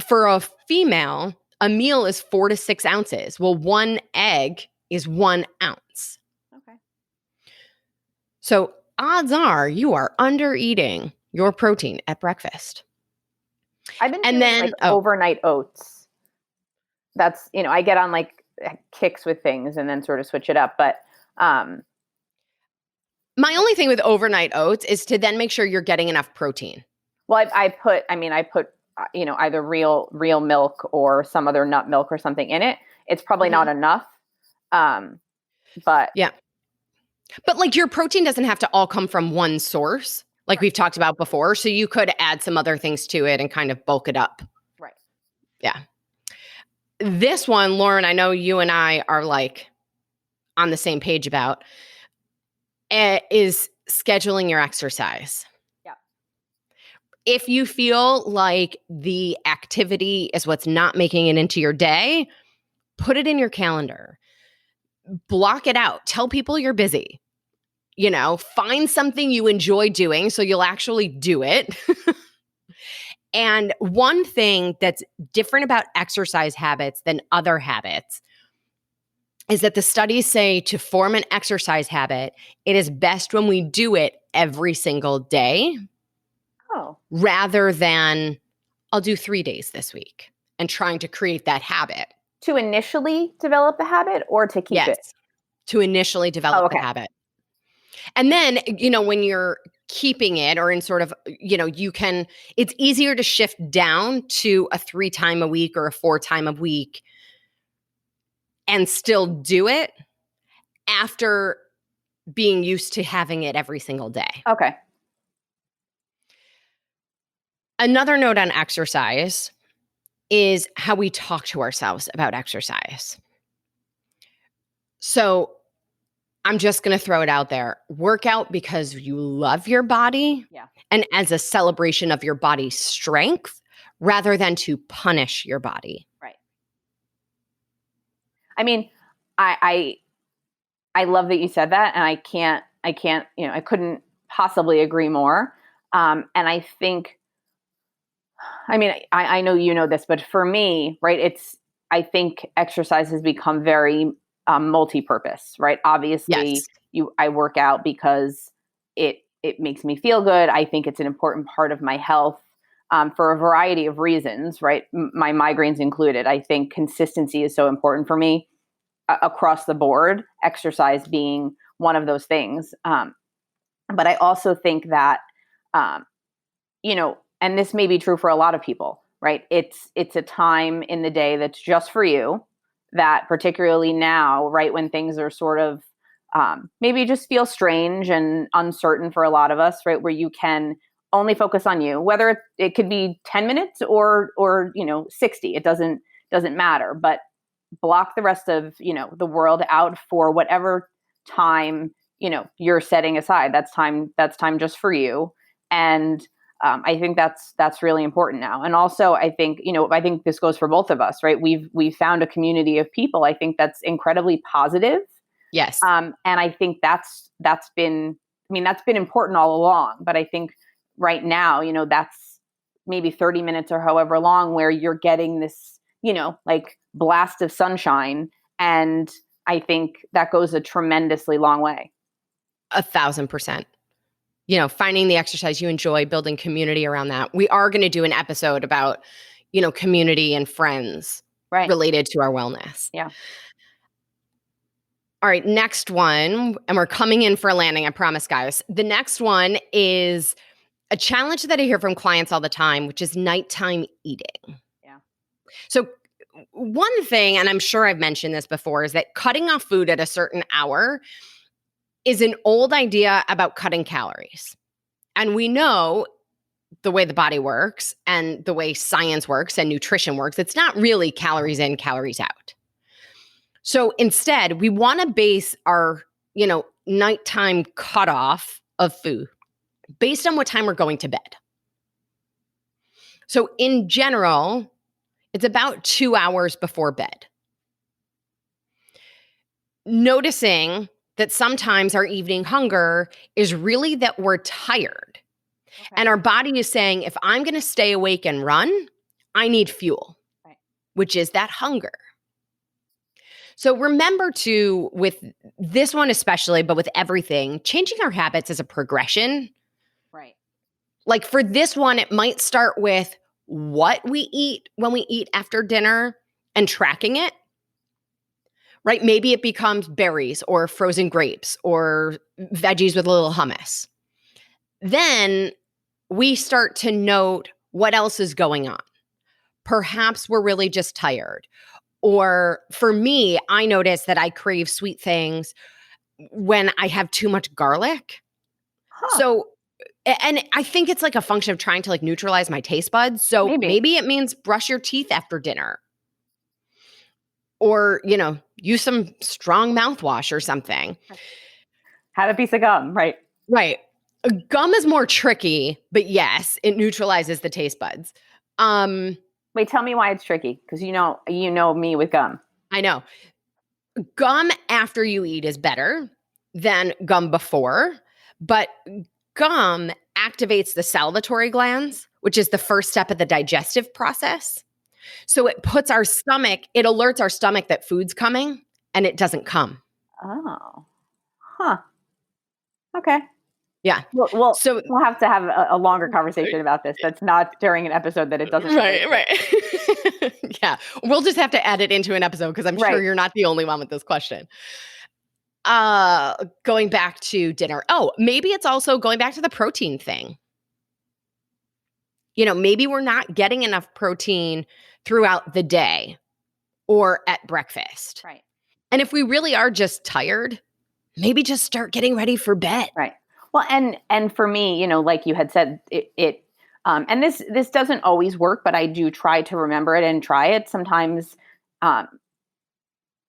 for a female, a meal is 4 to 6 ounces. Well, 1 egg is 1 ounce.
Okay.
So odds are you are under eating your protein at breakfast.
I've been doing overnight oats. That's, I get on like kicks with things and then sort of switch it up. But
my only thing with overnight oats is to then make sure you're getting enough protein.
Well, I put either real milk or some other nut milk or something in it. It's probably not enough. But
yeah. But like your protein doesn't have to all come from one source, like we've talked about before. So you could add some other things to it and kind of bulk it up.
Right.
Yeah. This one, Lauren, I know you and I are like on the same page about is scheduling your exercise.
Yeah.
If you feel like the activity is what's not making it into your day, put it in your calendar. Block it out. Tell people you're busy. Find something you enjoy doing so you'll actually do it. And one thing that's different about exercise habits than other habits is that the studies say to form an exercise habit, it is best when we do it every single day.
Oh.
Rather than I'll do 3 days this week and trying to create that habit.
To initially develop the habit or to keep it?
To initially develop the habit. And then, when you're keeping it or in sort of, it's easier to shift down to a 3 time a week or a 4 time a week and still do it after being used to having it every single day.
Okay.
Another note on exercise is how we talk to ourselves about exercise. So I'm just going to throw it out there. Work out because you love your body and as a celebration of your body's strength rather than to punish your body.
Right. I mean, I love that you said that, and I can't, I couldn't possibly agree more. And I think, I mean, I know you know this, but for me, right, I think exercise has become very multi-purpose, right? Obviously,
Yes.
I work out because it makes me feel good. I think it's an important part of my health for a variety of reasons, right? My migraines included. I think consistency is so important for me across the board, exercise being one of those things. But I also think that, and this may be true for a lot of people, right? It's a time in the day that's just for you, that particularly now, right, when things are sort of maybe just feel strange and uncertain for a lot of us, right, where you can only focus on you, whether it could be 10 minutes or 60, it doesn't matter, but block the rest of the world out for whatever time you're setting aside. That's time just for you. And I think that's really important now. And also, I think this goes for both of us, right? We've found a community of people, I think, that's incredibly positive.
Yes.
And I think that's been important all along. But I think right now, that's maybe 30 minutes or however long where you're getting this, like blast of sunshine. And I think that goes a tremendously long way.
1,000%. Finding the exercise you enjoy, building community around that. We are going to do an episode about, community and friends related to our wellness.
Yeah.
All right, next one, and we're coming in for a landing, I promise, guys. The next one is a challenge that I hear from clients all the time, which is nighttime eating.
Yeah.
So one thing, and I'm sure I've mentioned this before, is that cutting off food at a certain hour is an old idea about cutting calories. And we know the way the body works and the way science works and nutrition works. It's not really calories in, calories out. So instead, we want to base our, nighttime cutoff of food based on what time we're going to bed. So in general, it's about 2 hours before bed. Noticing that sometimes our evening hunger is really that we're tired. Okay. And our body is saying, if I'm going to stay awake and run, I need fuel, which is that hunger. So remember to, with this one especially, but with everything, changing our habits is a progression.
Right.
Like for this one, it might start with what we eat when we eat after dinner and tracking it. Right? Maybe it becomes berries or frozen grapes or veggies with a little hummus. Then we start to note what else is going on. Perhaps we're really just tired. Or for me, I notice that I crave sweet things when I have too much garlic. Huh. So, and I think it's like a function of trying to like neutralize my taste buds. So maybe it means brush your teeth after dinner. Or, use some strong mouthwash or something.
Have a piece of gum, right?
Right. Gum is more tricky, but yes, it neutralizes the taste buds.
Wait, tell me why it's tricky, because you know me with gum.
I know. Gum after you eat is better than gum before, but gum activates the salivatory glands, which is the first step of the digestive process. So it puts our stomach, it alerts our stomach that food's coming, and it doesn't come.
Oh. Huh. Okay.
Yeah.
Well, so we'll have to have a longer conversation about this. That's not during an episode that it doesn't.
Right. Yeah. We'll just have to add it into an episode because I'm sure you're not the only one with this question. Going back to dinner. Oh, maybe it's also going back to the protein thing. Maybe we're not getting enough protein throughout the day or at breakfast.
Right.
And if we really are just tired, maybe just start getting ready for bed.
Right. Well, and for me, like you had said, And this doesn't always work, but I do try to remember it and try it. Um,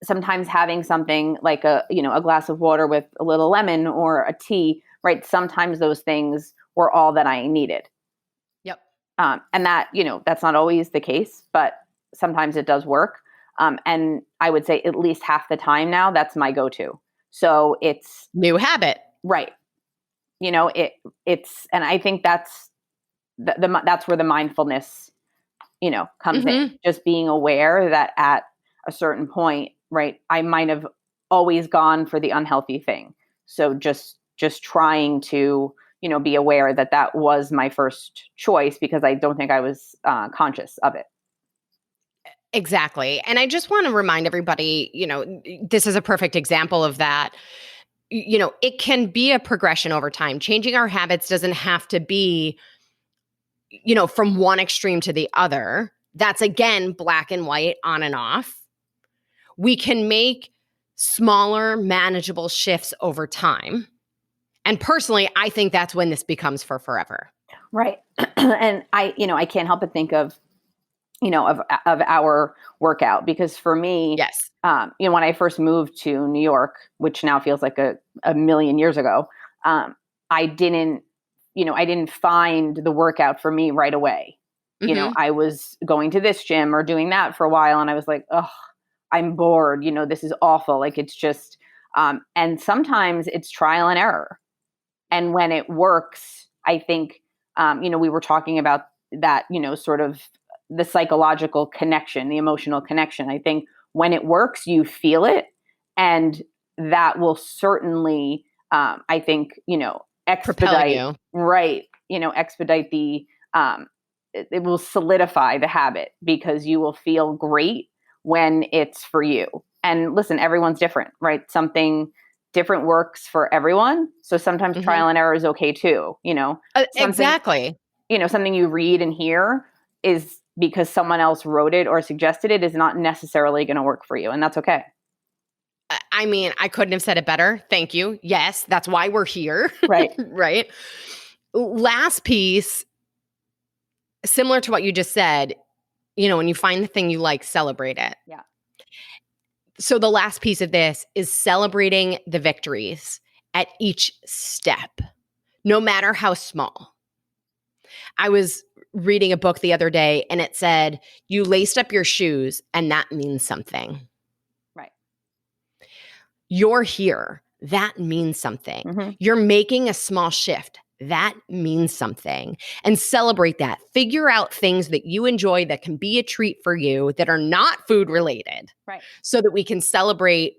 sometimes having something like a glass of water with a little lemon or a tea, right? Sometimes those things were all that I needed.
Yep.
And that, that's not always the case, but sometimes it does work. And I would say at least half the time now, that's my go-to. So it's
new habit.
Right. And I think that's that's where the mindfulness, comes in. Just being aware that at a certain point, right, I might have always gone for the unhealthy thing. So just trying to, be aware that that was my first choice, because I don't think I was conscious of it.
Exactly. And I just want to remind everybody, this is a perfect example of that. It can be a progression over time. Changing our habits doesn't have to be, from one extreme to the other. That's, again, black and white, on and off. We can make smaller, manageable shifts over time. And personally, I think that's when this becomes for forever.
Right. And I can't help but think of our workout, because for me,
yes,
when I first moved to New York, which now feels like a million years ago, I didn't find the workout for me right away. I was going to this gym or doing that for a while, and I was like, oh, I'm bored. This is awful. Like, it's just, and sometimes it's trial and error. And when it works, I think, we were talking about that, sort of the psychological connection, the emotional connection. I think when it works, you feel it, and that will certainly, I think, expedite, right. Expedite it will solidify the habit, because you will feel great when it's for you. And listen, everyone's different, right? Something different works for everyone. So sometimes trial and error is okay too.
Exactly.
Something you read and hear is because someone else wrote it or suggested it, is not necessarily going to work for you. And that's okay.
I mean, I couldn't have said it better. Thank you. Yes, that's why we're here.
Right.
Right. Last piece, similar to what you just said, when you find the thing you like, celebrate it.
Yeah.
So the last piece of this is celebrating the victories at each step, no matter how small. I was reading a book the other day, and it said, you laced up your shoes, and that means something.
Right.
You're here. That means something.
Mm-hmm.
You're making a small shift. That means something. And celebrate that. Figure out things that you enjoy that can be a treat for you, that are not food related.
Right.
So that we can celebrate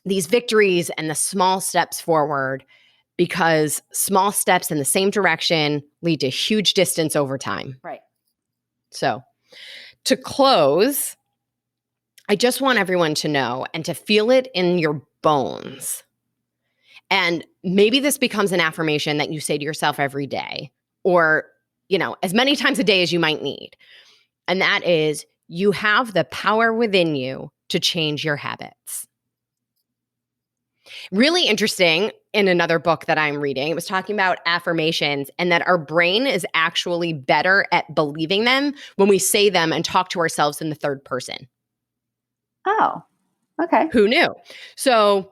these victories and the small steps forward, because small steps in the same direction lead to huge distance over time.
Right.
So to close, I just want everyone to know and to feel it in your bones. And maybe this becomes an affirmation that you say to yourself every day, or, as many times a day as you might need. And that is, you have the power within you to change your habits. Really interesting, in another book that I'm reading, it was talking about affirmations, and that our brain is actually better at believing them when we say them and talk to ourselves in the third person.
Oh, okay.
Who knew? So,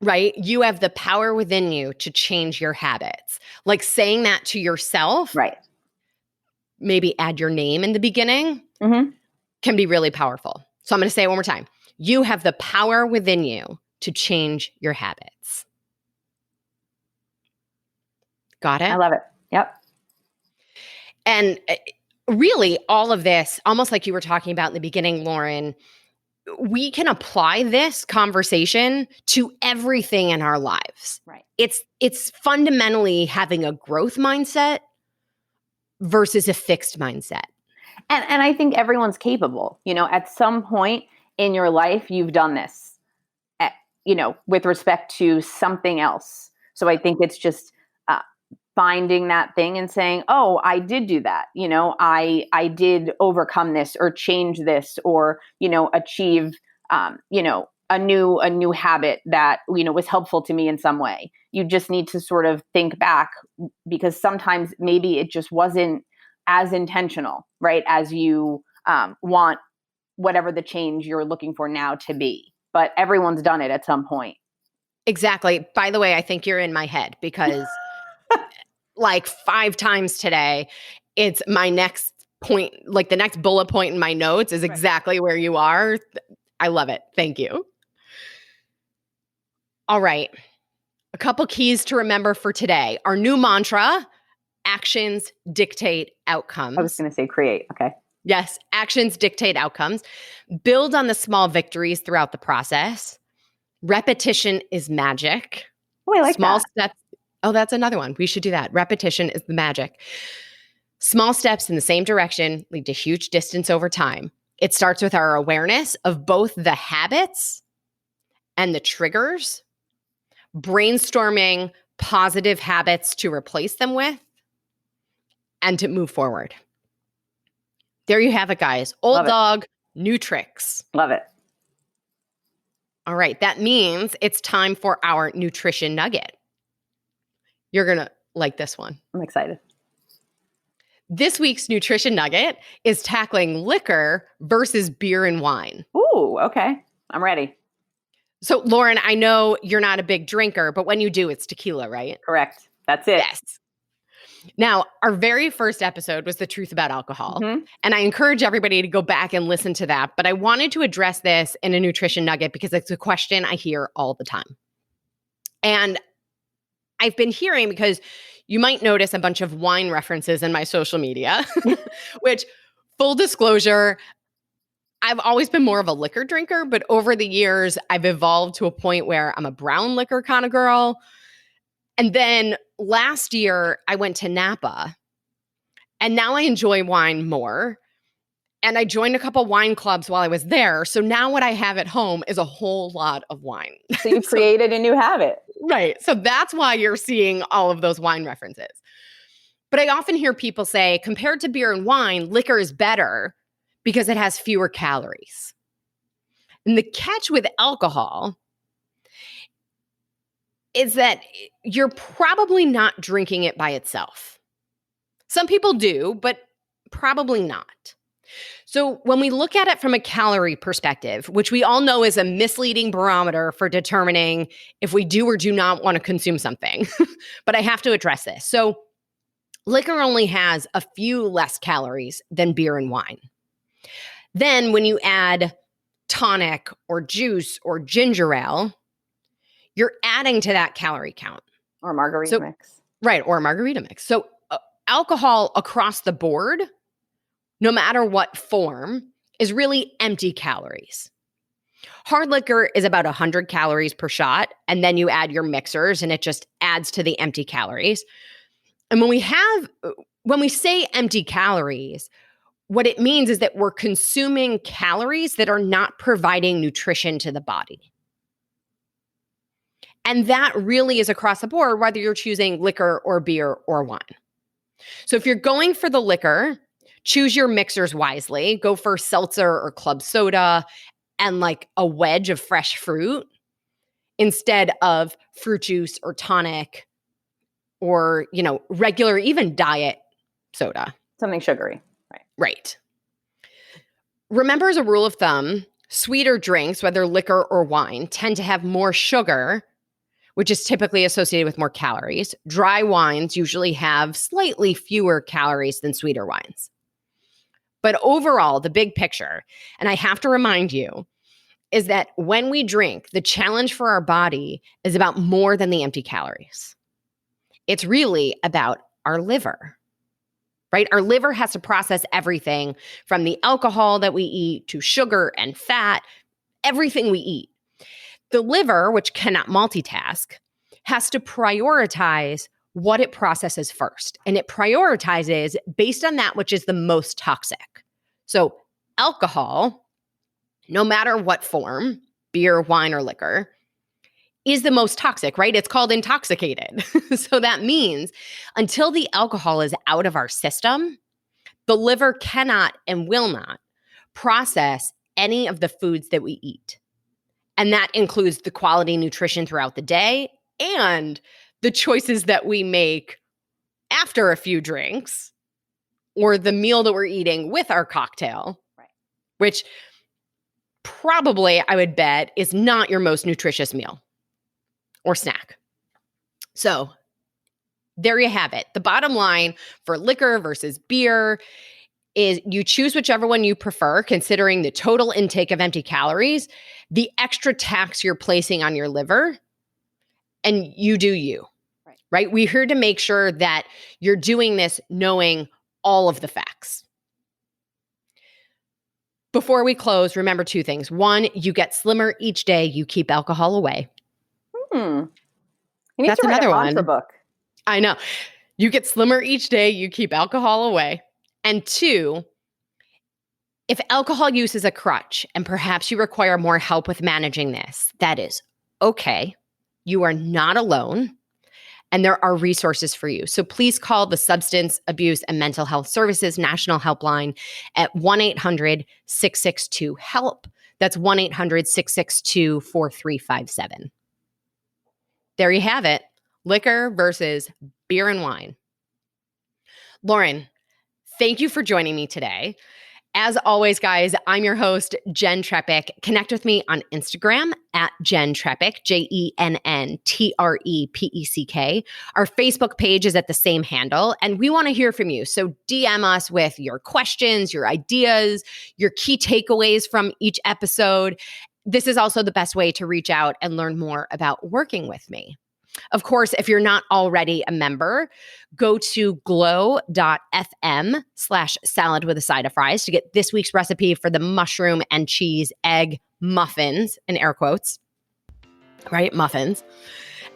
right, you have the power within you to change your habits. Like saying that to yourself,
right?
Maybe add your name in the beginning,
Mm-hmm.
can be really powerful. So I'm going to say it one more time. You have the power within you to change your habits. Got it?
I love it. Yep.
And really, all of this, almost like you were talking about in the beginning, Lauren, we can apply this conversation to everything in our lives.
Right.
It's fundamentally having a growth mindset versus a fixed mindset.
And I think everyone's capable. At some point in your life, you've done this, with respect to something else. So I think it's just finding that thing and saying, oh, I did do that. I did overcome this or change this or, achieve, a new habit that, was helpful to me in some way. You just need to sort of think back, because sometimes maybe it just wasn't as intentional, right, as you want whatever the change you're looking for now to be. But everyone's done it at some point.
Exactly. By the way, I think you're in my head, because like 5 times today, it's my next point, like the next bullet point in my notes is exactly where you are. I love it. Thank you. All right. A couple keys to remember for today. Our new mantra: actions dictate outcomes.
I was going to say create. Okay.
Yes, actions dictate outcomes. Build on the small victories throughout the process. Repetition is magic.
Oh, I like
small
that.
steps. Oh, that's another one. We should do that. Repetition is the magic. Small steps in the same direction lead to huge distance over time. It starts with our awareness of both the habits and the triggers, brainstorming positive habits to replace them with, and to move forward. There you have it, guys. Old dog, new tricks.
Love it.
All right. That means it's time for our nutrition nugget. You're going to like this one.
I'm excited.
This week's nutrition nugget is tackling liquor versus beer and wine.
Ooh, okay. I'm ready.
So, Lauren, I know you're not a big drinker, but when you do, it's tequila, right?
Correct. That's it.
Yes. Now, our very first episode was the truth about alcohol.
Mm-hmm.
And I encourage everybody to go back and listen to that. But I wanted to address this in a nutrition nugget because it's a question I hear all the time. And I've been hearing, because you might notice a bunch of wine references in my social media, which, full disclosure, I've always been more of a liquor drinker, but over the years, I've evolved to a point where I'm a brown liquor kind of girl. And then last year, I went to Napa, and now I enjoy wine more. And I joined a couple wine clubs while I was there. So now what I have at home is a whole lot of wine.
So you created a new habit.
Right. So that's why you're seeing all of those wine references. But I often hear people say, compared to beer and wine, liquor is better because it has fewer calories. And the catch with alcohol is that you're probably not drinking it by itself. Some people do, but probably not. So when we look at it from a calorie perspective, which we all know is a misleading barometer for determining if we do or do not want to consume something, but I have to address this. So liquor only has a few less calories than beer and wine. Then when you add tonic or juice or ginger ale, you're adding to that calorie count.
Or margarita mix.
Right, or margarita mix. So alcohol across the board, no matter what form, is really empty calories. Hard liquor is about 100 calories per shot, and then you add your mixers, and it just adds to the empty calories. And when we say empty calories, what it means is that we're consuming calories that are not providing nutrition to the body. And that really is across the board, whether you're choosing liquor or beer or wine. So if you're going for the liquor, choose your mixers wisely. Go for seltzer or club soda and like a wedge of fresh fruit instead of fruit juice or tonic or, regular, even diet soda.
Something sugary.
Right. Remember, as a rule of thumb, sweeter drinks, whether liquor or wine, tend to have more sugar, which is typically associated with more calories. Dry wines usually have slightly fewer calories than sweeter wines. But overall, the big picture, and I have to remind you, is that when we drink, the challenge for our body is about more than the empty calories. It's really about our liver, right? Our liver has to process everything from the alcohol that we eat to sugar and fat, everything we eat. The liver, which cannot multitask, has to prioritize what it processes first. And it prioritizes based on that which is the most toxic. So alcohol, no matter what form, beer, wine, or liquor, is the most toxic, right? It's called intoxicated. So that means until the alcohol is out of our system, the liver cannot and will not process any of the foods that we eat. And that includes the quality nutrition throughout the day and the choices that we make after a few drinks or the meal that we're eating with our cocktail,
right,
which probably, I would bet, is not your most nutritious meal or snack. So there you have it. The bottom line for liquor versus beer is you choose whichever one you prefer, considering the total intake of empty calories, the extra tax you're placing on your liver, and you do you, right? We're here to make sure that you're doing this knowing all of the facts. Before we close, remember two things. One, you get slimmer each day you keep alcohol away.
You need
That's
to write
another
a mantra
one.
book.
I know. You get slimmer each day you keep alcohol away. And two, if alcohol use is a crutch and perhaps you require more help with managing this, that is okay. You are not alone. And there are resources for you. So please call the Substance Abuse and Mental Health Services National Helpline at 1-800-662-HELP. That's 1-800-662-4357. There you have it. Liquor versus beer and wine. Lauren, thank you for joining me today. As always, guys, I'm your host, Jen Trepeck. Connect with me on Instagram at Jen Trepeck, JenTrepeck. Our Facebook page is at the same handle, and we want to hear from you. So DM us with your questions, your ideas, your key takeaways from each episode. This is also the best way to reach out and learn more about working with me. Of course, if you're not already a member, go to glow.fm/salad with a side of fries to get this week's recipe for the mushroom and cheese egg muffins, in air quotes, right? Muffins.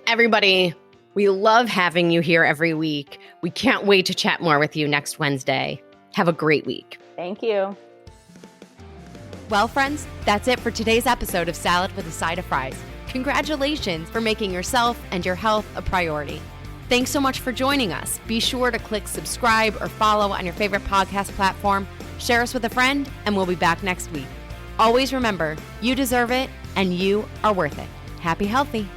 Everybody, we love having you here every week. We can't wait to chat more with you next Wednesday. Have a great week.
Thank you.
Well, friends, that's it for today's episode of Salad with a Side of Fries. Congratulations for making yourself and your health a priority. Thanks so much for joining us. Be sure to click subscribe or follow on your favorite podcast platform. Share us with a friend, and we'll be back next week. Always remember, you deserve it, and you are worth it. Happy healthy.